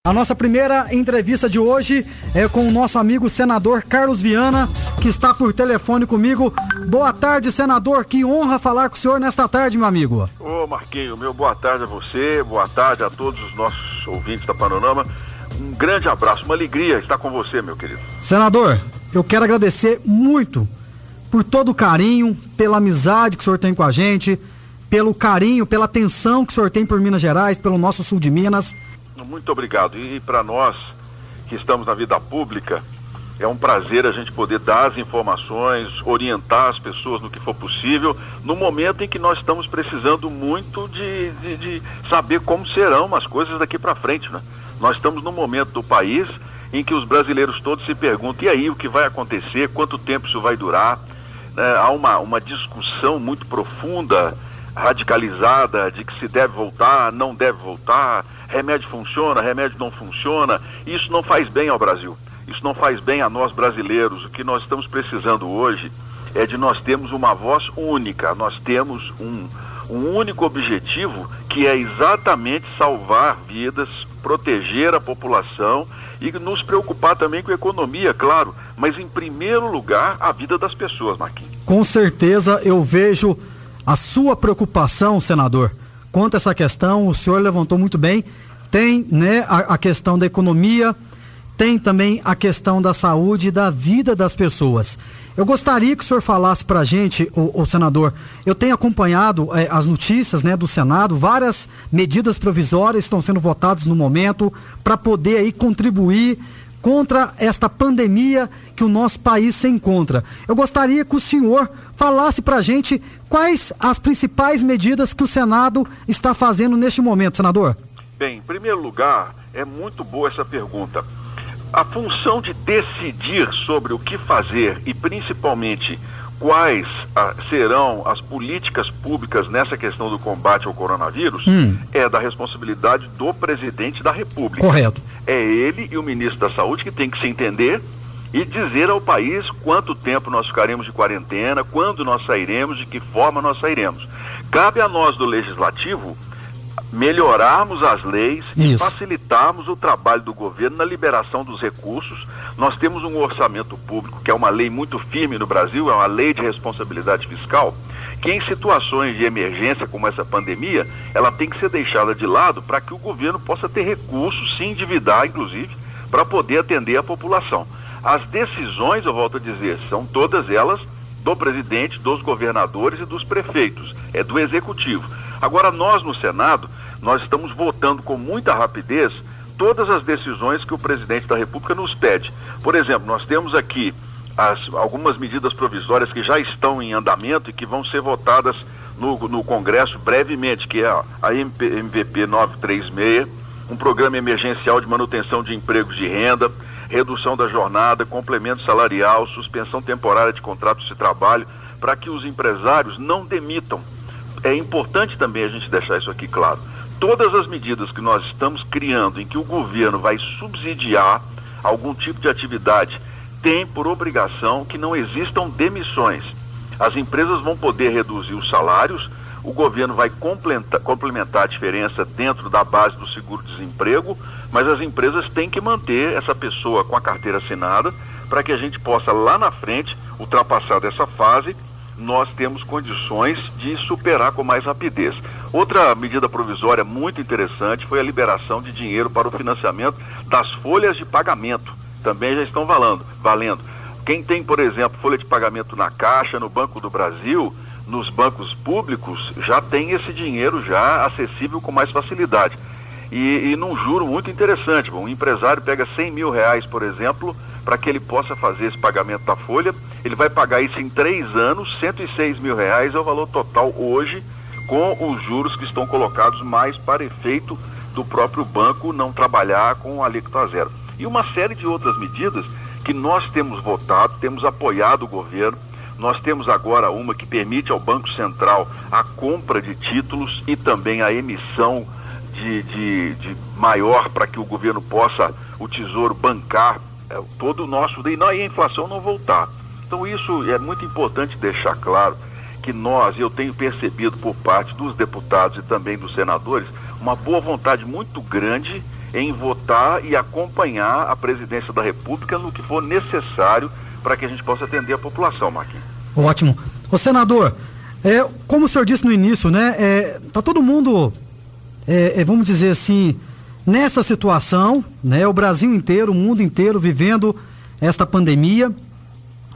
A nossa primeira entrevista de hoje é com o nosso amigo senador Carlos Viana, que está por telefone comigo. Boa tarde, senador, que honra falar com o senhor nesta tarde, meu amigo. Ô Marquinho, meu boa tarde a você, boa tarde a todos os nossos ouvintes da Panorama. Um grande abraço, uma alegria estar com você, meu querido. Senador, eu quero agradecer muito por todo o carinho, pela amizade que o senhor tem com a gente, pelo carinho, pela atenção que o senhor tem por Minas Gerais, pelo nosso sul de Minas. Muito obrigado. E para nós que estamos na vida pública, é um prazer a gente poder dar as informações, orientar as pessoas no que for possível, no momento em que nós estamos precisando muito de saber como serão as coisas daqui para frente, né? Nós estamos num momento do país em que os brasileiros todos se perguntam, e aí, o que vai acontecer, quanto tempo isso vai durar? Há uma discussão muito profunda, radicalizada, de que se deve voltar, não deve voltar, remédio funciona, remédio não funciona. Isso não faz bem ao Brasil, isso não faz bem a nós brasileiros. O que nós estamos precisando hoje é de nós termos uma voz única, nós temos um único objetivo, que é exatamente salvar vidas, proteger a população e nos preocupar também com a economia, claro, mas em primeiro lugar a vida das pessoas, Marquinhos. Com certeza eu vejo a sua preocupação, senador, quanto a essa questão. O senhor levantou muito bem. Tem, né, a questão da economia, tem também a questão da saúde e da vida das pessoas. Eu gostaria que o senhor falasse pra gente, o senador, eu tenho acompanhado as notícias, né, do Senado, várias medidas provisórias estão sendo votadas no momento para poder aí contribuir contra esta pandemia que o nosso país se encontra. Eu gostaria que o senhor falasse pra gente quais as principais medidas que o Senado está fazendo neste momento, senador. Bem, em primeiro lugar, é muito boa essa pergunta. A função de decidir sobre o que fazer e principalmente quais serão as políticas públicas nessa questão do combate ao coronavírus é da responsabilidade do presidente da República. Correto. É ele e o ministro da Saúde que tem que se entender e dizer ao país quanto tempo nós ficaremos de quarentena, quando nós sairemos, de que forma nós sairemos. Cabe a nós do Legislativo melhorarmos as leis e facilitarmos o trabalho do governo na liberação dos recursos. Nós temos um orçamento público, que é uma lei muito firme no Brasil, é uma lei de responsabilidade fiscal, que em situações de emergência como essa pandemia, ela tem que ser deixada de lado para que o governo possa ter recursos, se endividar inclusive, para poder atender a população. As decisões, eu volto a dizer, são todas elas do presidente, dos governadores e dos prefeitos, é do executivo. Agora nós no Senado, nós estamos votando com muita rapidez todas as decisões que o presidente da República nos pede. Por exemplo, nós temos aqui algumas medidas provisórias que já estão em andamento e que vão ser votadas no Congresso brevemente, que é a MVP 936, um programa emergencial de manutenção de empregos de renda, redução da jornada, complemento salarial, suspensão temporária de contratos de trabalho, para que os empresários não demitam. É importante também a gente deixar isso aqui claro. Todas as medidas que nós estamos criando em que o governo vai subsidiar algum tipo de atividade tem por obrigação que não existam demissões. As empresas vão poder reduzir os salários, o governo vai complementar a diferença dentro da base do seguro-desemprego, mas as empresas têm que manter essa pessoa com a carteira assinada para que a gente possa lá na frente ultrapassar dessa fase. Nós temos condições de superar com mais rapidez. Outra medida provisória muito interessante foi a liberação de dinheiro para o financiamento das folhas de pagamento. Também já estão valendo. Quem tem, por exemplo, folha de pagamento na Caixa, no Banco do Brasil, nos bancos públicos, já tem esse dinheiro já acessível com mais facilidade. E num juro muito interessante. Um empresário pega R$100 mil, por exemplo, para que ele possa fazer esse pagamento da folha. Ele vai pagar isso em 3 anos, R$106 mil é o valor total hoje, com os juros que estão colocados mais para efeito do próprio banco não trabalhar com alíquota zero. E uma série de outras medidas que nós temos votado, temos apoiado o governo. Nós temos agora uma que permite ao Banco Central a compra de títulos e também a emissão de maior para que o governo possa, o Tesouro, bancar todo o nosso, e a inflação não voltar. Então isso é muito importante deixar claro que eu tenho percebido por parte dos deputados e também dos senadores, uma boa vontade muito grande em votar e acompanhar a presidência da República no que for necessário para que a gente possa atender a população, Marquinhos. Ótimo. Ô senador, como o senhor disse no início, né, tá todo mundo, vamos dizer assim, nessa situação, né, o Brasil inteiro, o mundo inteiro vivendo esta pandemia.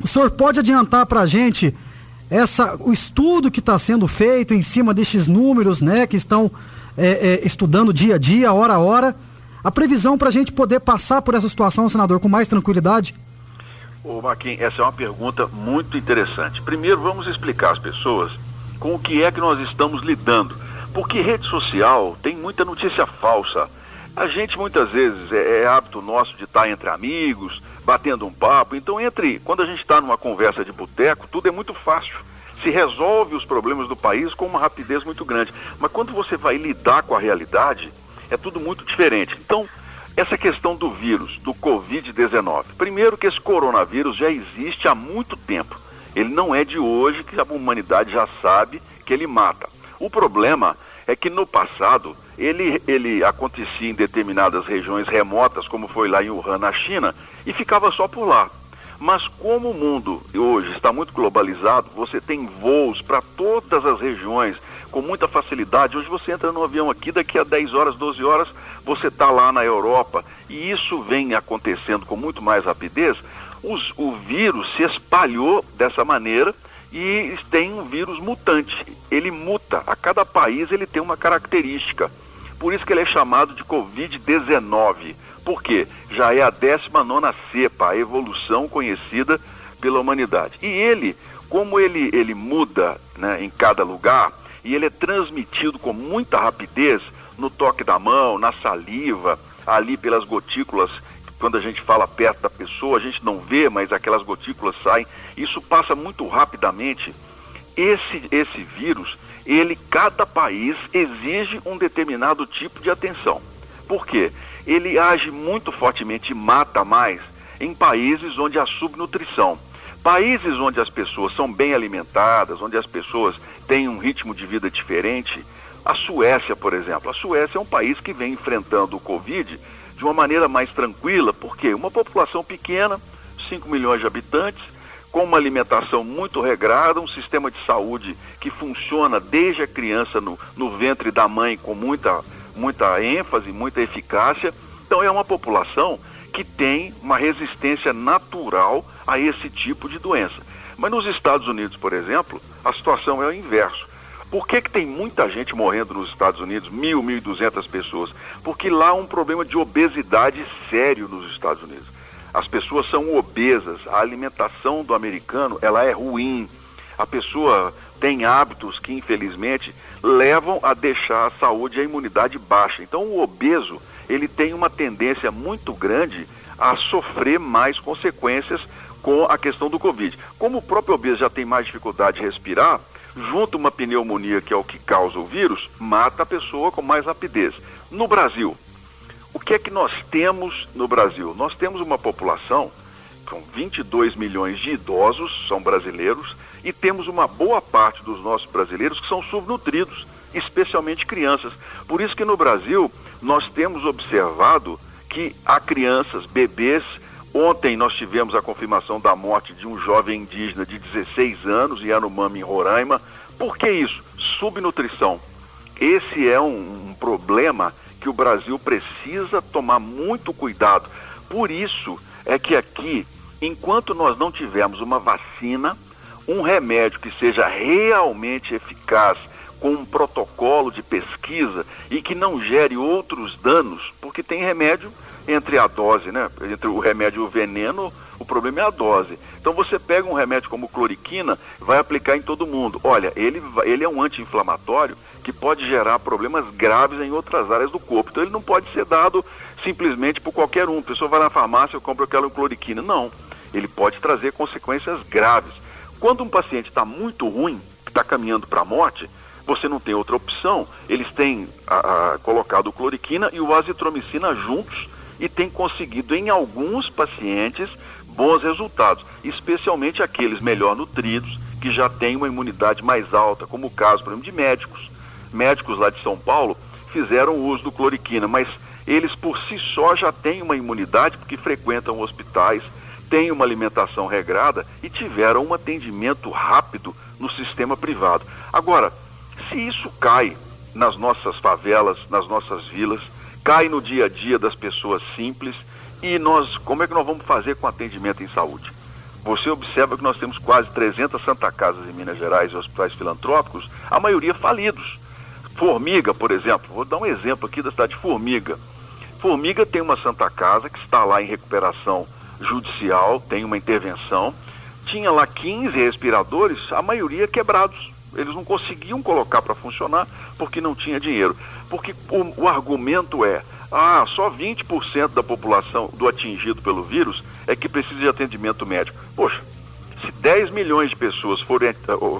O senhor pode adiantar para a gente o estudo que está sendo feito em cima destes números, né, que estão estudando dia a dia, hora a hora, a previsão para a gente poder passar por essa situação, senador, com mais tranquilidade? Ô Marquinhos, essa é uma pergunta muito interessante. Primeiro, vamos explicar às pessoas com o que é que nós estamos lidando, porque rede social tem muita notícia falsa. A gente muitas vezes é hábito nosso de estar entre amigos, batendo um papo, então quando a gente está numa conversa de boteco, tudo é muito fácil. Se resolve os problemas do país com uma rapidez muito grande. Mas quando você vai lidar com a realidade, é tudo muito diferente. Então, essa questão do vírus, do Covid-19, primeiro que esse coronavírus já existe há muito tempo. Ele não é de hoje que a humanidade já sabe que ele mata. O problema é que no passado ele acontecia em determinadas regiões remotas, como foi lá em Wuhan, na China, e ficava só por lá. Mas como o mundo hoje está muito globalizado, você tem voos para todas as regiões com muita facilidade. Hoje você entra no avião aqui, daqui a 10 horas, 12 horas, você está lá na Europa, e isso vem acontecendo com muito mais rapidez. O vírus se espalhou dessa maneira e tem um vírus mutante. Ele muta, a cada país ele tem uma característica. Por isso que ele é chamado de Covid-19. Por quê? Já é a 19ª cepa, a evolução conhecida pela humanidade. E ele, como ele muda, né, em cada lugar, e ele é transmitido com muita rapidez no toque da mão, na saliva, ali pelas gotículas. Quando a gente fala perto da pessoa, a gente não vê, mas aquelas gotículas saem. Isso passa muito rapidamente. Esse vírus, cada país exige um determinado tipo de atenção. Por quê? Ele age muito fortemente e mata mais em países onde há subnutrição. Países onde as pessoas são bem alimentadas, onde as pessoas têm um ritmo de vida diferente. A Suécia, por exemplo. A Suécia é um país que vem enfrentando o Covid de uma maneira mais tranquila. Por quê? Uma população pequena, 5 milhões de habitantes, com uma alimentação muito regrada, um sistema de saúde que funciona desde a criança no ventre da mãe com muita ênfase, muita eficácia. Então é uma população que tem uma resistência natural a esse tipo de doença. Mas nos Estados Unidos, por exemplo, a situação é o inverso. Por que tem muita gente morrendo nos Estados Unidos, 1.200 pessoas? Porque lá há um problema de obesidade sério nos Estados Unidos. As pessoas são obesas, a alimentação do americano ela é ruim. A pessoa tem hábitos que, infelizmente, levam a deixar a saúde e a imunidade baixa. Então, o obeso, ele tem uma tendência muito grande a sofrer mais consequências com a questão do Covid. Como o próprio obeso já tem mais dificuldade de respirar, junto uma pneumonia, que é o que causa o vírus, mata a pessoa com mais rapidez. No Brasil, o que é que nós temos no Brasil? Nós temos uma população com 22 milhões de idosos, são brasileiros, e temos uma boa parte dos nossos brasileiros que são subnutridos, especialmente crianças. Por isso que no Brasil nós temos observado que há crianças, bebês. Ontem nós tivemos a confirmação da morte de um jovem indígena de 16 anos, em Yanomami, em Roraima. Por que isso? Subnutrição. Esse é um problema que o Brasil precisa tomar muito cuidado. Por isso é que aqui, enquanto nós não tivermos uma vacina, um remédio que seja realmente eficaz, com um protocolo de pesquisa e que não gere outros danos, porque tem remédio entre a dose, né? Entre o remédio e o veneno, o problema é a dose. Então você pega um remédio como cloriquina, vai aplicar em todo mundo. Olha, ele é um anti-inflamatório que pode gerar problemas graves em outras áreas do corpo. Então ele não pode ser dado simplesmente por qualquer um. A pessoa vai na farmácia e compra aquela cloriquina. Não, ele pode trazer consequências graves. Quando um paciente está muito ruim, está caminhando para a morte, você não tem outra opção. Eles têm colocado cloriquina e o azitromicina juntos e têm conseguido em alguns pacientes bons resultados, especialmente aqueles melhor nutridos, que já têm uma imunidade mais alta, como o caso, por exemplo, de médicos. Médicos lá de São Paulo fizeram o uso do cloriquina, mas eles por si só já têm uma imunidade porque frequentam hospitais, têm uma alimentação regrada e tiveram um atendimento rápido no sistema privado. Agora, se isso cai nas nossas favelas, nas nossas vilas, cai no dia a dia das pessoas simples, e como é que nós vamos fazer com atendimento em saúde? Você observa que nós temos quase 300 Santa Casas em Minas Gerais e hospitais filantrópicos, a maioria falidos. Formiga, por exemplo, vou dar um exemplo aqui da cidade de Formiga. Formiga tem uma Santa Casa que está lá em recuperação judicial, tem uma intervenção, tinha lá 15 respiradores, a maioria quebrados. Eles não conseguiam colocar para funcionar porque não tinha dinheiro. Porque o argumento é, só 20% da população do atingido pelo vírus é que precisa de atendimento médico. Poxa, se 10 milhões de pessoas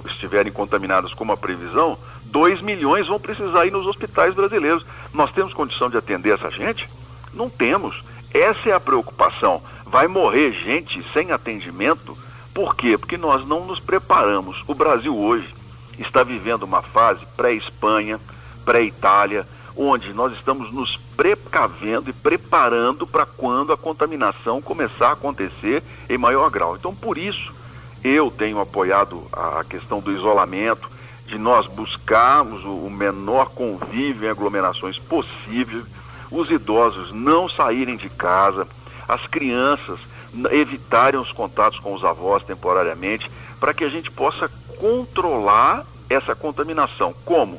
estiverem contaminadas como a previsão, 2 milhões vão precisar ir nos hospitais brasileiros. Nós temos condição de atender essa gente? Não temos. Essa é a preocupação. Vai morrer gente sem atendimento? Por quê? Porque nós não nos preparamos. O Brasil hoje está vivendo uma fase pré-Espanha, pré-Itália, onde nós estamos nos precavendo e preparando para quando a contaminação começar a acontecer em maior grau. Então, por isso, eu tenho apoiado a questão do isolamento, de nós buscarmos o menor convívio em aglomerações possível, os idosos não saírem de casa, as crianças evitarem os contatos com os avós temporariamente, para que a gente possa controlar essa contaminação. Como?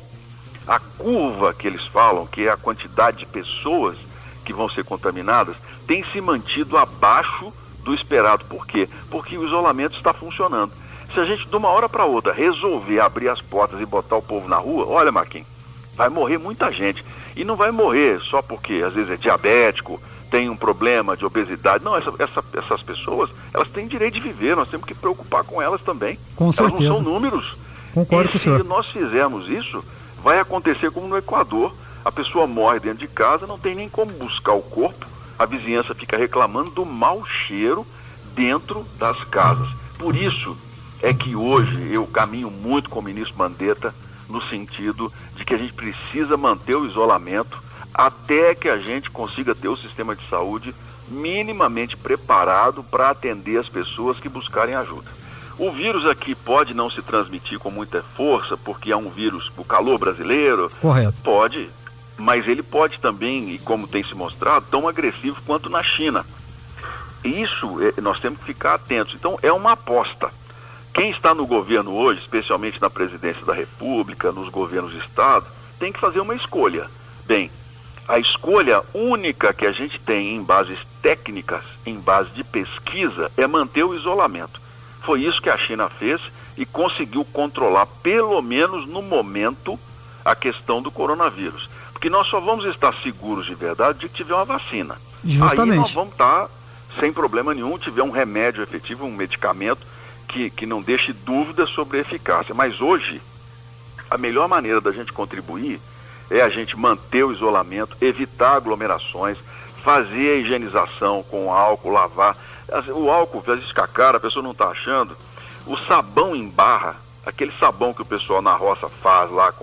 A curva que eles falam, que é a quantidade de pessoas que vão ser contaminadas, tem se mantido abaixo do esperado. Por quê? Porque o isolamento está funcionando. Se a gente de uma hora para outra resolver abrir as portas e botar o povo na rua, olha, Marquinhos, vai morrer muita gente. E não vai morrer só porque às vezes é diabético, tem um problema de obesidade. Não, essas pessoas, elas têm direito de viver, nós temos que preocupar com elas também. Com certeza. Elas não são números. Concordo com o senhor. Se nós fizermos isso, vai acontecer como no Equador. A pessoa morre dentro de casa, não tem nem como buscar o corpo, a vizinhança fica reclamando do mau cheiro dentro das casas. Por isso é que hoje eu caminho muito com o ministro Mandetta no sentido de que a gente precisa manter o isolamento até que a gente consiga ter o sistema de saúde minimamente preparado para atender as pessoas que buscarem ajuda. O vírus aqui pode não se transmitir com muita força, porque é um vírus, o calor brasileiro. Correto. Pode, mas ele pode também, e como tem se mostrado, tão agressivo quanto na China. Isso nós temos que ficar atentos. Então é uma aposta. Quem está no governo hoje, especialmente na presidência da República, nos governos de Estado, tem que fazer uma escolha. Bem, a escolha única que a gente tem em bases técnicas, em base de pesquisa, é manter o isolamento. Foi isso que a China fez e conseguiu controlar, pelo menos no momento, a questão do coronavírus. Porque nós só vamos estar seguros de verdade de que tiver uma vacina. Justamente. Aí nós vamos estar sem problema nenhum, tiver um remédio efetivo, um medicamento que não deixe dúvida sobre a eficácia. Mas hoje, a melhor maneira da gente contribuir é a gente manter o isolamento, evitar aglomerações, fazer a higienização com álcool, lavar. O álcool, às vezes com a cara, a pessoa não está achando. O sabão em barra, aquele sabão que o pessoal na roça faz lá,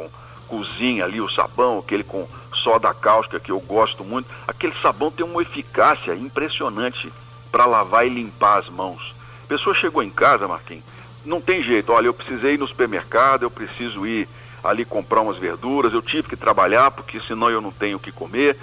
cozinha ali o sabão, aquele com soda cáustica que eu gosto muito, aquele sabão tem uma eficácia impressionante para lavar e limpar as mãos. A pessoa chegou em casa, Marquinhos, não tem jeito, olha, eu precisei ir no supermercado, eu preciso ir ali comprar umas verduras, eu tive que trabalhar porque senão eu não tenho o que comer.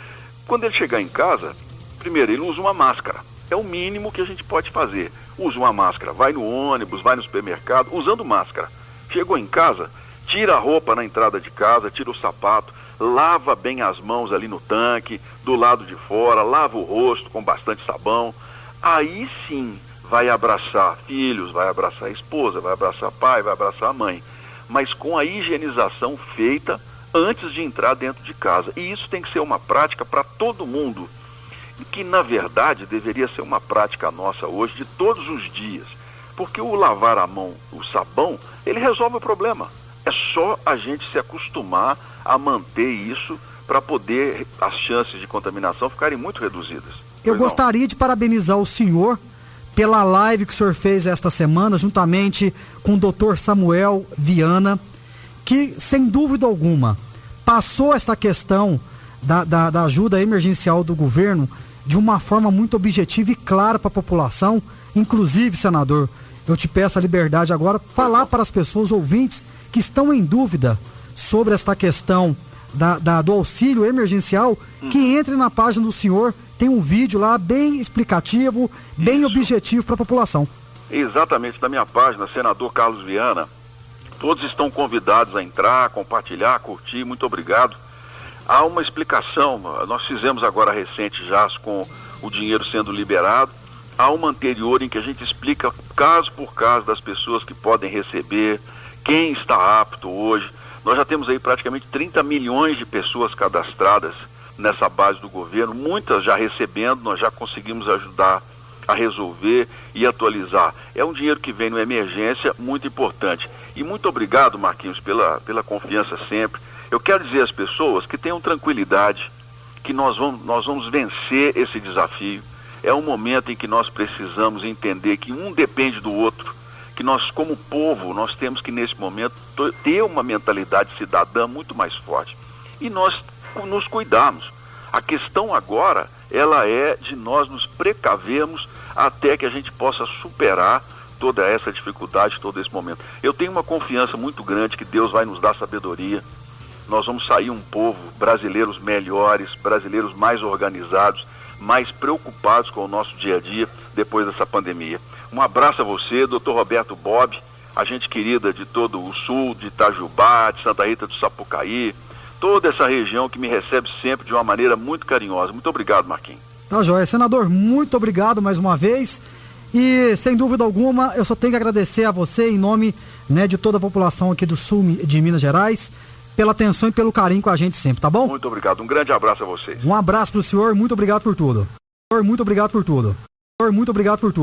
Quando ele chegar em casa, primeiro, ele usa uma máscara. É o mínimo que a gente pode fazer. Usa uma máscara, vai no ônibus, vai no supermercado, usando máscara. Chegou em casa, tira a roupa na entrada de casa, tira o sapato, lava bem as mãos ali no tanque, do lado de fora, lava o rosto com bastante sabão. Aí sim vai abraçar filhos, vai abraçar a esposa, vai abraçar pai, vai abraçar a mãe. Mas com a higienização feita antes de entrar dentro de casa. E isso tem que ser uma prática para todo mundo. Que na verdade deveria ser uma prática nossa hoje de todos os dias, porque o lavar a mão, o sabão, ele resolve o problema. É só a gente se acostumar a manter isso para poder as chances de contaminação ficarem muito reduzidas. Eu gostaria de parabenizar o senhor pela live que o senhor fez esta semana, juntamente com o Dr. Samuel Viana, que sem dúvida alguma passou essa questão da ajuda emergencial do governo de uma forma muito objetiva e clara para a população. Inclusive, senador, eu te peço a liberdade agora falar para as pessoas ouvintes que estão em dúvida sobre esta questão do auxílio emergencial, que entre na página do senhor, tem um vídeo lá bem explicativo, bem objetivo para a população. Exatamente, na minha página, senador Carlos Viana, todos estão convidados a entrar, compartilhar, curtir, muito obrigado. Há uma explicação, nós fizemos agora recente já com o dinheiro sendo liberado, há uma anterior em que a gente explica caso por caso das pessoas que podem receber, quem está apto hoje. Nós já temos aí praticamente 30 milhões de pessoas cadastradas nessa base do governo, muitas já recebendo, nós já conseguimos ajudar a resolver e atualizar. É um dinheiro que vem numa emergência muito importante. E muito obrigado, Marquinhos, pela confiança sempre. Eu quero dizer às pessoas que tenham tranquilidade, que nós vamos vencer esse desafio. É um momento em que nós precisamos entender que um depende do outro, que nós, como povo, nós temos que, nesse momento, ter uma mentalidade cidadã muito mais forte. E nós nos cuidarmos. A questão agora, ela é de nós nos precavermos até que a gente possa superar toda essa dificuldade, todo esse momento. Eu tenho uma confiança muito grande que Deus vai nos dar sabedoria. Nós vamos sair um povo, brasileiros melhores, brasileiros mais organizados, mais preocupados com o nosso dia a dia depois dessa pandemia. Um abraço a você, Dr. Roberto Bob, a gente querida de todo o sul, de Itajubá, de Santa Rita do Sapucaí, toda essa região que me recebe sempre de uma maneira muito carinhosa. Muito obrigado, Marquinhos. Tá joia. Senador, muito obrigado mais uma vez. E, sem dúvida alguma, eu só tenho que agradecer a você em nome, né, de toda a população aqui do sul de Minas Gerais, pela atenção e pelo carinho com a gente sempre, tá bom? Muito obrigado. Um grande abraço a vocês. Um abraço pro senhor. Muito obrigado por tudo. Muito obrigado por tudo. Muito obrigado por tudo.